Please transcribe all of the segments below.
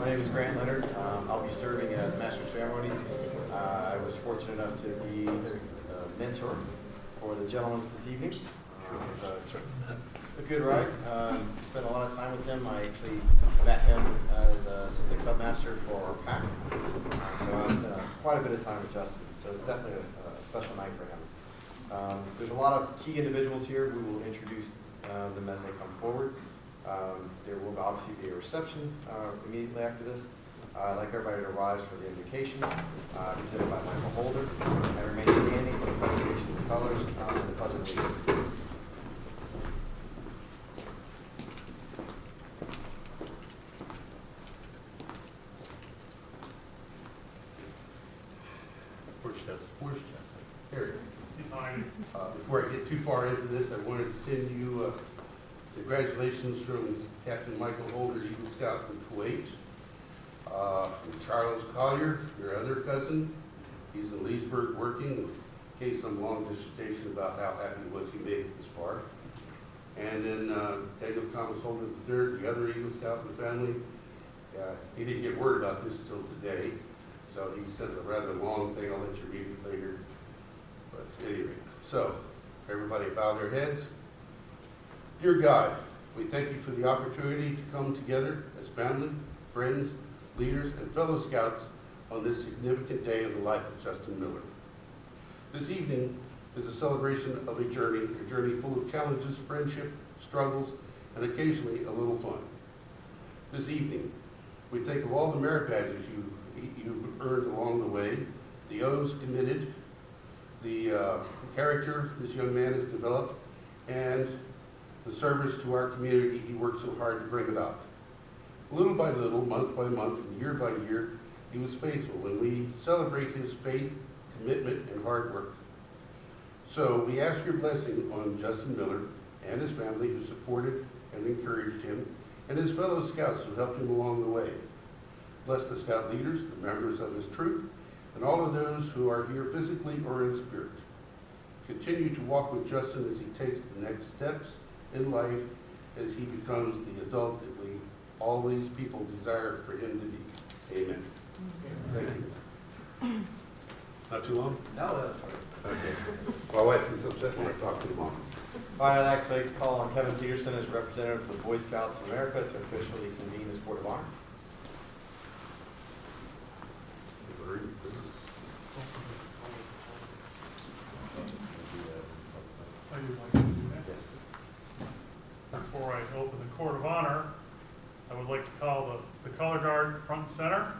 My name is Grant Leonard. I'll be serving as Master of Ceremonies. I was fortunate enough to be a mentor for the gentleman this evening. It was a good ride. Spent a lot of time with him. I actually met him as assistant club master for PAC. So I spent quite a bit of time with Justin. So it's definitely a special night for him. There's a lot of key individuals here. We will introduce them as they come forward. There will obviously be a reception immediately after this. I'd like everybody to rise for the invocation, presented by Michael Holder. I remain standing for the presentation of the colors and the pledge of allegiance. Here. Before I get too far into this, I wanted to send you congratulations from Captain Michael Holder, Eagle Scout from Kuwait. From Charles Collier, your other cousin. He's in Leesburg working. Gave some long dissertation about how happy he was he made it this far. And then Daniel Thomas Holder III, the other Eagle Scout in the family. He didn't get word about this until today. So he sent a rather long thing. I'll let you read it later. But anyway, so everybody bow their heads. Dear God, we thank you for the opportunity to come together as family, friends, leaders, and fellow scouts on this significant day in the life of Justin Miller. This evening is a celebration of a journey full of challenges, friendship, struggles, and occasionally a little fun. This evening, we think of all the merit badges you've earned along the way, the O's committed, the character this young man has developed, and the service to our community he worked so hard to bring about. Little by little, month by month, and year by year, he was faithful, and we celebrate his faith, commitment, and hard work. So we ask your blessing on Justin Miller and his family who supported and encouraged him, and his fellow scouts who helped him along the way. Bless the scout leaders, the members of his troop, and all of those who are here physically or in spirit. Continue to walk with Justin as he takes the next steps in life as he becomes the adult that we all these people desire for him to be. Amen. Thank you. Not too long? No, that's right. Okay. My wife gets upset when I talk to the mom. I'd actually call on Kevin Peterson as representative of the Boy Scouts of America to officially convene this Court of Honor. I would like to do that. Before I open the Court of Honor, I would like to call the color guard front and center.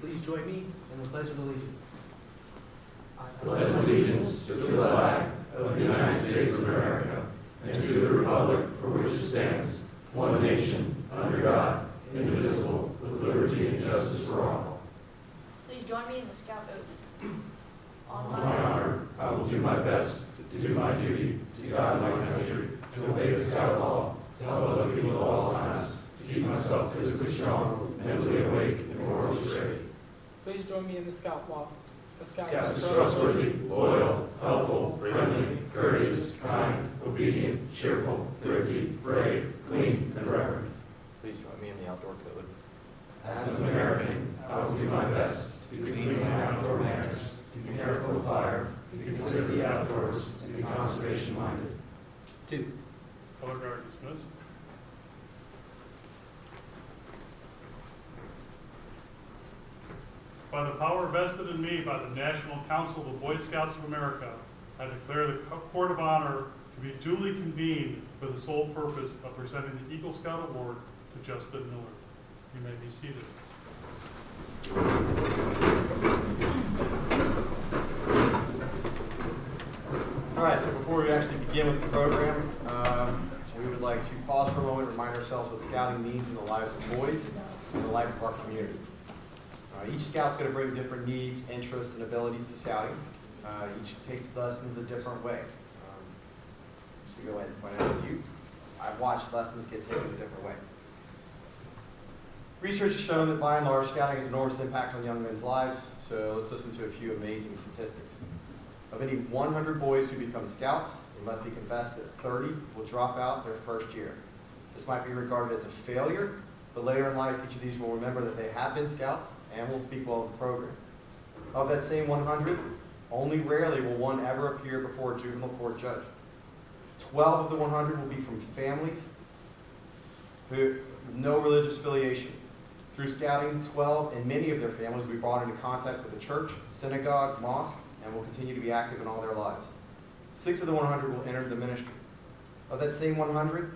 Please join me in the Pledge of Allegiance. Pledge allegiance to the flag of the United States of America and to the republic for which it stands, one nation, under God, indivisible, with liberty and justice for all. Please join me in the scout oath. On my honor, I will do my best to do my duty to God and my country, to obey the scout law, to help other people at all times, to keep myself physically strong, mentally awake, and morally straight. Please join me in the scout walk. The Scouts are trustworthy, loyal, helpful, friendly, courteous, kind, obedient, cheerful, thrifty, brave, clean, and reverent. Please join me in the outdoor code. As an American, I will do my best to be clean in my outdoor manners, to be careful of fire, to consider the outdoors, and be conservation-minded. 2. Color guard dismissed. By the power vested in me by the National Council of the Boy Scouts of America, I declare the Court of Honor to be duly convened for the sole purpose of presenting the Eagle Scout Award to Justin Miller. You may be seated. All right, so before we actually begin with the program, we would like to pause for a moment and remind ourselves what scouting means in the lives of boys and the life of our community. Each scout's going to bring different needs, interests, and abilities to scouting. Each takes lessons a different way. Just to go ahead and point out a few, I've watched lessons get taken a different way. Research has shown that by and large, scouting has an enormous impact on young men's lives, so let's listen to a few amazing statistics. Of any 100 boys who become scouts, it must be confessed that 30 will drop out their first year. This might be regarded as a failure, but later in life, each of these will remember that they have been scouts and will speak well of the program. Of that same 100, only rarely will one ever appear before a juvenile court judge. 12 of the 100 will be from families who have no religious affiliation. Through scouting, 12 and many of their families will be brought into contact with the church, synagogue, mosque, and will continue to be active in all their lives. 6 of the 100 will enter the ministry. Of that same 100,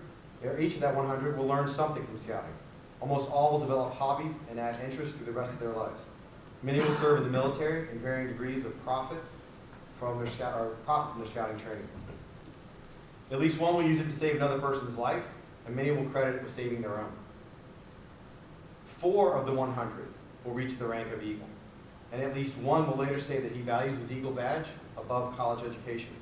each of that 100 will learn something from scouting. Almost all will develop hobbies and add interest through the rest of their lives. Many will serve in the military in varying degrees of profit from their scouting training. At least one will use it to save another person's life, and many will credit it with saving their own. 4 of the 100 will reach the rank of Eagle, and at least one will later say that he values his Eagle badge above college education.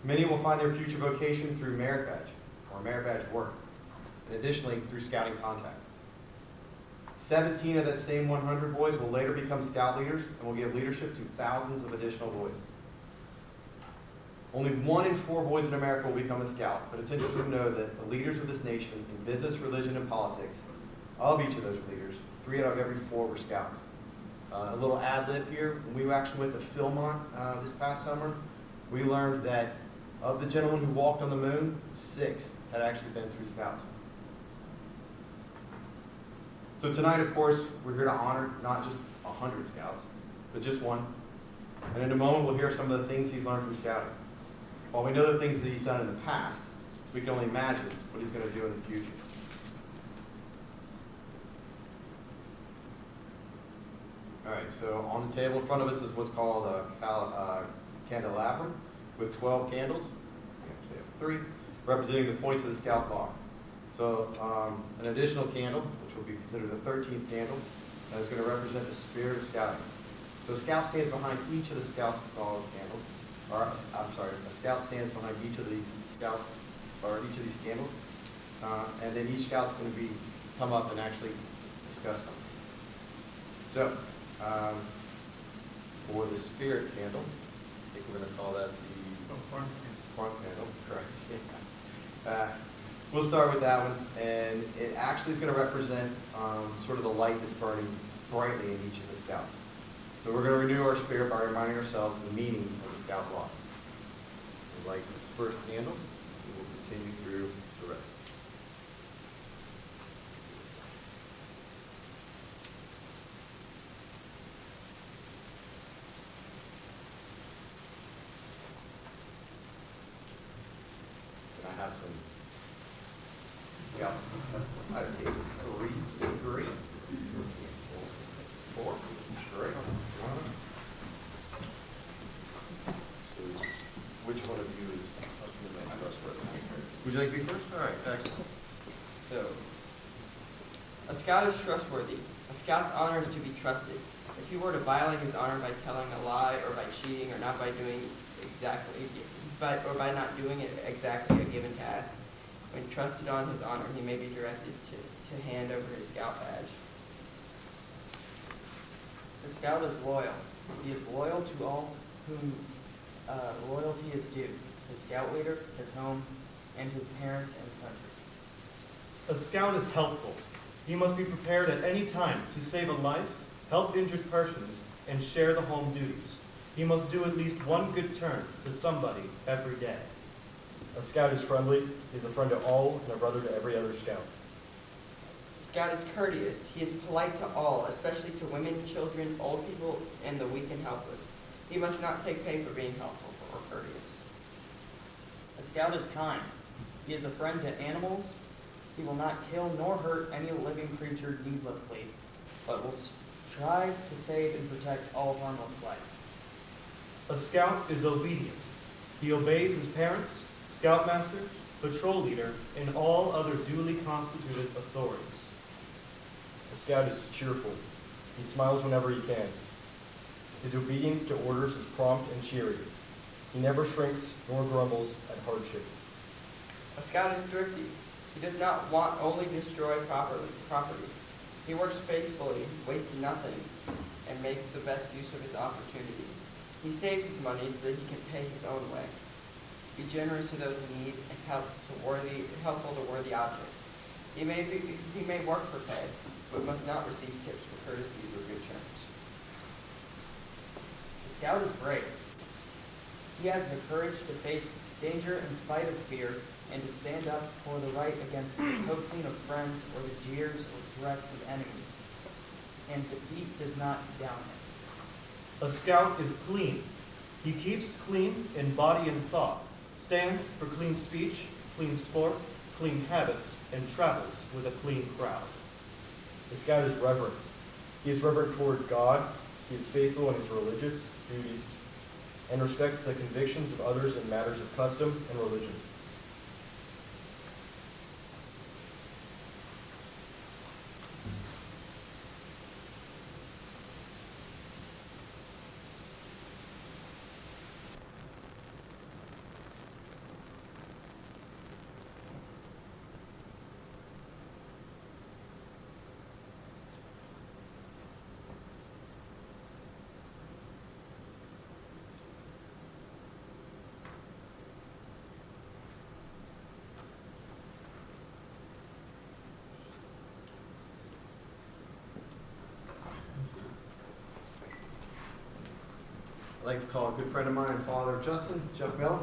Many will find their future vocation through merit badge or merit badge work, and additionally through scouting contacts. 17 of that same 100 boys will later become scout leaders and will give leadership to thousands of additional boys. Only 1 in 4 boys in America will become a scout, but it's interesting to know that the leaders of this nation in business, religion, and politics, of each of those leaders, 3 out of every 4 were scouts. A little ad lib here, when we actually went to Philmont this past summer, we learned that of the gentlemen who walked on the moon, 6 had actually been through scouts. So tonight, of course, we're here to honor not just 100 scouts, but just one. And in a moment, we'll hear some of the things he's learned from scouting. While we know the things that he's done in the past, we can only imagine what he's going to do in the future. All right, so on the table in front of us is what's called a candelabrum with 12 candles. We actually have 3, representing the points of the scout clock. So an additional candle, which will be considered the 13th candle, is going to represent the spirit of scouting. So a scout stands behind each of the scout candles, or I'm sorry, a scout stands behind each of these each of these candles, and then each scout's going to come up and actually discuss them. So for the spirit candle, I think we're going to call that the farm candle, correct? We'll start with that one, and it actually is going to represent sort of the light that's burning brightly in each of the scouts. So we're going to renew our spirit by reminding ourselves the meaning of the scout block. We light this first candle, and we'll continue through the rest. And I have some scouts. I've taken 3, 4, great. So which one of you is trustworthy? Would you like to be first? All right, excellent. So, a scout is trustworthy. A scout's honor is to be trusted. If he were to violate his honor by telling a lie, or by cheating, or not by doing by not doing it exactly a given task, when trusted on his honor, he may be directed to hand over his scout badge. The scout is loyal. He is loyal to all whom loyalty is due: his scout leader, his home, and his parents and country. A scout is helpful. He must be prepared at any time to save a life, help injured persons, and share the home duties. He must do at least one good turn to somebody every day. A scout is friendly. He is a friend to all and a brother to every other scout. The scout is courteous. He is polite to all, especially to women, children, old people, and the weak and helpless. He must not take pay for being helpful or courteous. A scout is kind. He is a friend to animals. He will not kill nor hurt any living creature needlessly, but will strive to save and protect all harmless life. A scout is obedient. He obeys his parents, scoutmaster, patrol leader, and all other duly constituted authorities. A scout is cheerful. He smiles whenever he can. His obedience to orders is prompt and cheery. He never shrinks nor grumbles at hardship. A scout is thrifty. He does not want only to destroy property. He works faithfully, wastes nothing, and makes the best use of his opportunities. He saves his money so that he can pay his own way. Be generous to those in need and helpful to worthy objects. He may work for pay, but must not receive tips for courtesies or good terms. The scout is brave. He has the courage to face danger in spite of fear and to stand up for the right against the coaxing of friends or the jeers or threats of enemies. And defeat does not down him. A scout is clean. He keeps clean in body and thought, stands for clean speech, clean sport, clean habits, and travels with a clean crowd. The scout is reverent. He is reverent toward God. He is faithful in his religious duties and respects the convictions of others in matters of custom and religion. I'd like to call a good friend of mine, Father Justin, Jeff Mellon.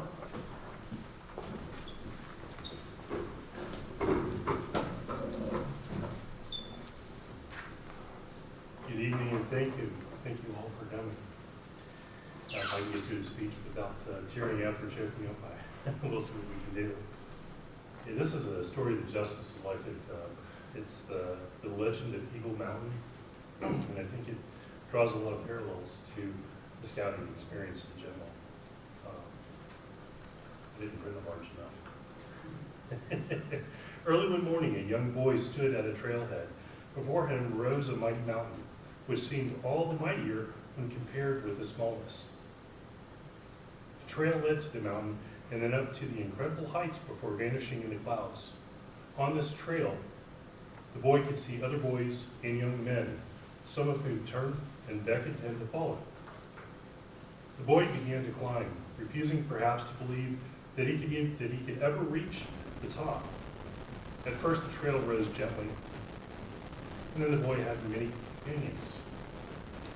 Good evening and thank you. Thank you all for coming. If I can get through the speech without tearing up or choking up, we'll see what we can do. Yeah, this is a story that Justice selected. It's the legend of Eagle Mountain, and I think it draws a lot of parallels to the scouting experience in general. I didn't print it large enough. Early one morning, a young boy stood at a trailhead. Before him rose a mighty mountain, which seemed all the mightier when compared with the smallness. The trail led to the mountain and then up to the incredible heights before vanishing in the clouds. On this trail, the boy could see other boys and young men, some of whom turned and beckoned him to follow. The boy began to climb, refusing perhaps to believe that he could ever reach the top. At first, the trail rose gently, and then the boy had many companions.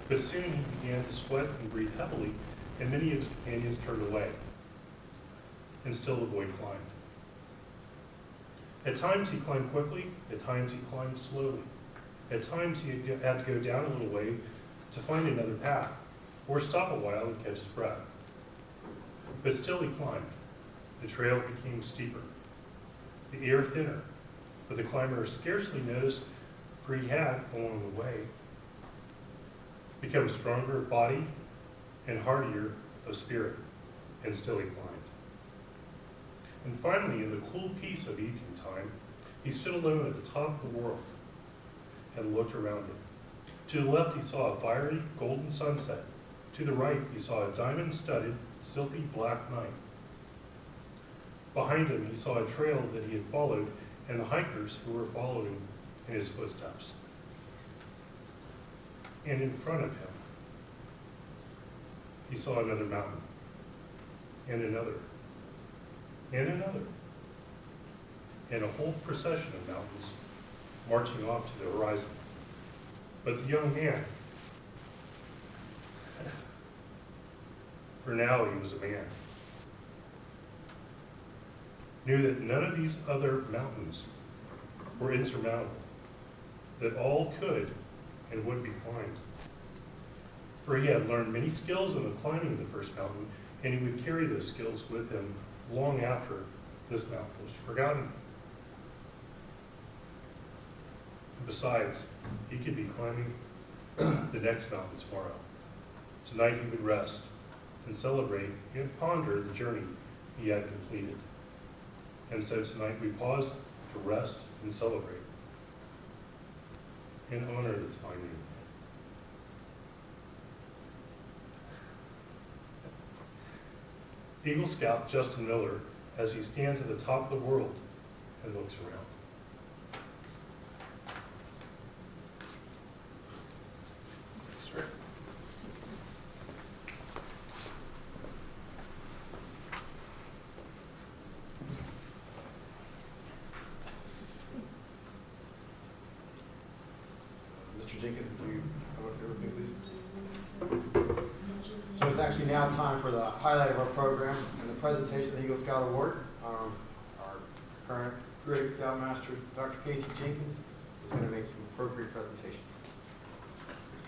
But soon he began to sweat and breathe heavily, and many of his companions turned away. And still the boy climbed. At times he climbed quickly, at times he climbed slowly. At times he had to go down a little way to find another path, or stop a while and catch his breath. But still he climbed. The trail became steeper, the air thinner, but the climber scarcely noticed, for he had, along the way, become stronger of body and hardier of spirit, and still he climbed. And finally, in the cool peace of evening time, he stood alone at the top of the world and looked around him. To the left he saw a fiery golden sunset. To the right he saw a diamond-studded, silky black night. Behind him he saw a trail that he had followed and the hikers who were following in his footsteps. And in front of him he saw another mountain, and another, and another, and a whole procession of mountains marching off to the horizon. But the young man, for now he was a man, knew that none of these other mountains were insurmountable, that all could and would be climbed. For he had learned many skills in the climbing of the first mountain, and he would carry those skills with him long after this mountain was forgotten. Besides, he could be climbing the next mountain tomorrow. Tonight he would rest and celebrate and ponder the journey he had completed. And so tonight we pause to rest and celebrate and honor this fine name. Eagle Scout Justin Miller, as he stands at the top of the world and looks around. Mr. Jenkins, would you come up here with me, please? So it's actually now time for the highlight of our program and the presentation of the Eagle Scout Award. Our current Great Scoutmaster, Dr. Casey Jenkins, is going to make some appropriate presentations.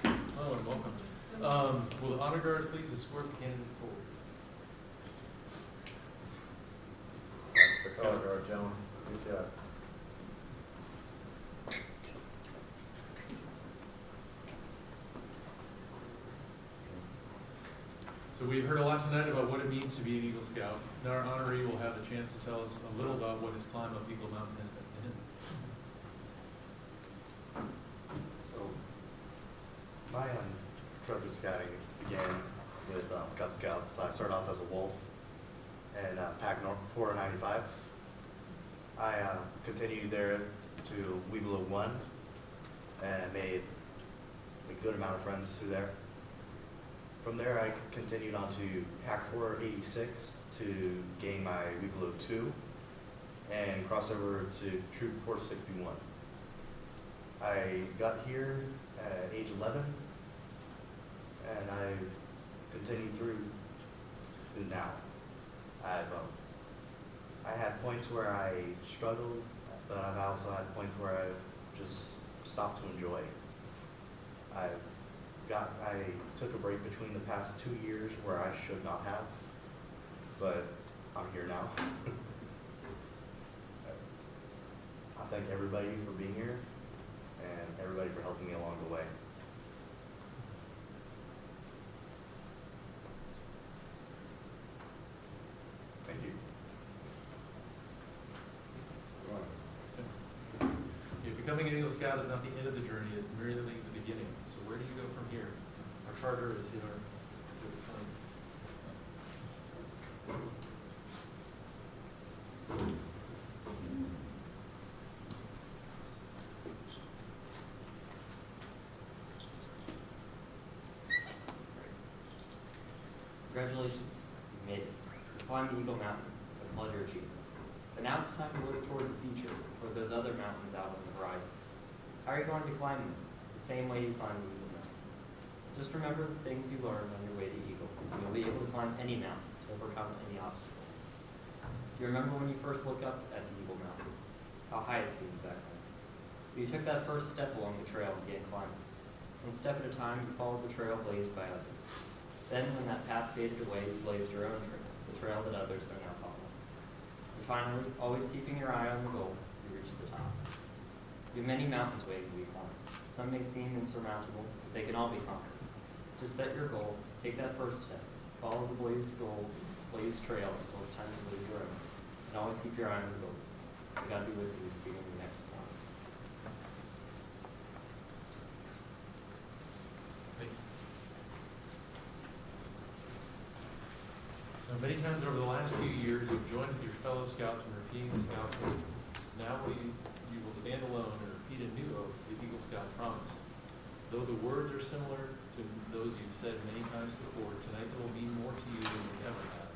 Hello and welcome. Will the honor guard please escort the candidate forward? That's the color guard, gentlemen. Good job. So we've heard a lot tonight about what it means to be an Eagle Scout. Now our honoree will have the chance to tell us a little about what his climb up Eagle Mountain has been to him. So, my trusted scouting began with Cub Scouts. I started off as a wolf and Pack 495. I continued there to Weeblo 1 and made a good amount of friends through there. From there, I continued on to Pack 486 to gain my Weeblo 2 and cross over to Troop 461. I got here at age 11 and I've continued through to now. I had points where I struggled, but I've also had points where I've just stopped to enjoy. I took a break between the past 2 years where I should not have, but I'm here now. I thank everybody for being here and everybody for helping me along the way. Thank you. Yeah, becoming an Eagle Scout is not the end of the journey, it's merely the beginning. So where do you go from here? Our charter is here. Congratulations, you made it. You climbed the Eagle Mountain, a pleasure achievement. But now it's time to look toward the future, toward those other mountains out on the horizon. How are you going to climb them? The same way you climbed the Eagle Mountain. Just remember the things you learned on your way to Eagle, and you'll be able to climb any mountain to overcome any obstacle. Do you remember when you first looked up at the Eagle Mountain? How high it seemed back then. You took that first step along the trail and began climbing. One step at a time, you followed the trail blazed by others. Then, when that path faded away, you blazed your own trail, the trail that others are now following. And finally, always keeping your eye on the goal, you reached the top. You have many mountains waiting to be climbed. Some may seem insurmountable, but they can all be conquered. Just set your goal, take that first step, follow the blazed trail until it's time to blaze your own, and always keep your eye on the goal. May God be with you beginning the next one. So many times over the last few years, you've joined with your fellow scouts in repeating the Scout Oath. Now you will stand alone and repeat a new oath, the Eagle Scout Promise. Though the words are similar to those you've said many times before, tonight they will mean more to you than you ever have.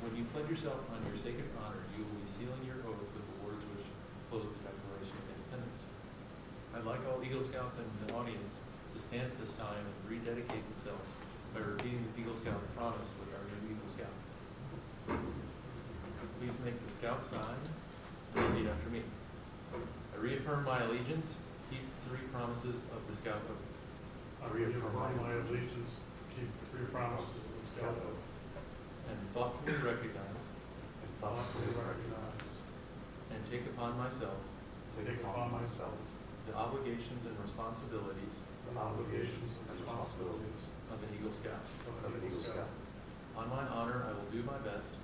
When you pledge yourself on your sacred honor, you will be sealing your oath with the words which close the Declaration of Independence. I'd like all Eagle Scouts in the audience to stand at this time and rededicate themselves by repeating the Eagle Scout Promise with our new Eagle Scout. Please make the Scout sign and repeat after me. I reaffirm my allegiance, keep the 3 promises of the Scout Oath. I reaffirm my allegiance, keep the 3 promises of the Scout Oath. And thoughtfully recognize and take upon myself the obligations and responsibilities of an Eagle Scout. On my honor, I will do my best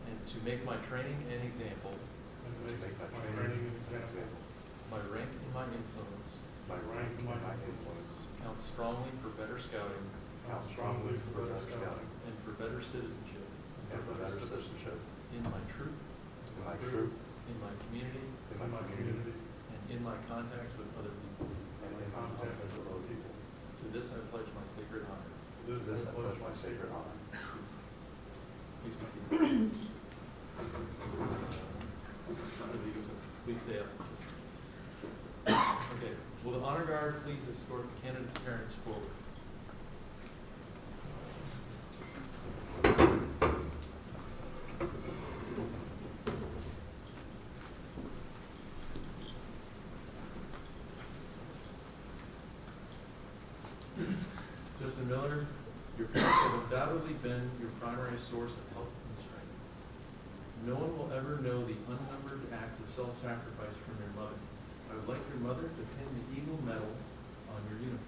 and to make my training an example, and to make my training an example, my rank and my influence my rank and my influence count strongly for better scouting count strongly for better scouting and for better citizenship and for better citizenship in my troop, in my troop, in my community, in my community, and in my contacts with other people. and in contact with other people. To this I pledge my sacred honor. This I pledge my sacred honor. Please be seated. Please stay up. Okay, will the honor guard please escort the candidate's parents forward? Justin Miller, your parents have undoubtedly been your primary source of help and strength. No one will ever know the unnumbered acts of self-sacrifice from your mother. I would like your mother to pin the Eagle Medal on your uniform.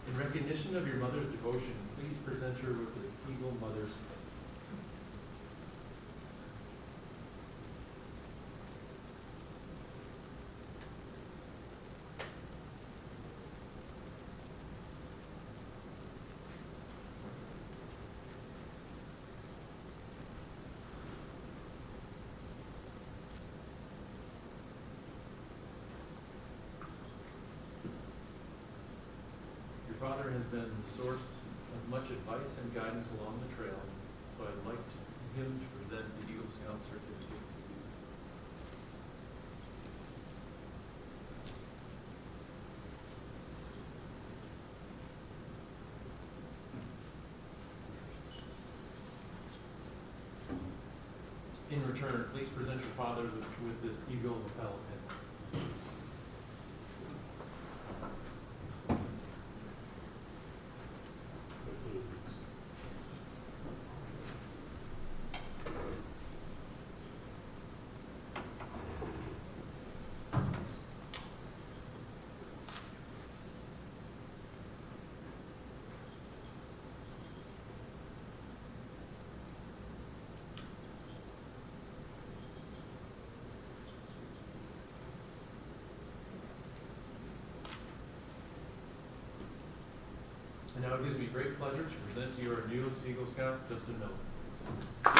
In recognition of your mother's devotion, please present her with this Eagle Mother's Cup. Your father has been the source of much advice and guidance along the trail, so I'd like him to present the Eagle Scout certificate to you. In return, please present your father with this Eagle lapel pin. And now it gives me great pleasure to present to you our newest Eagle Scout, Justin Miller.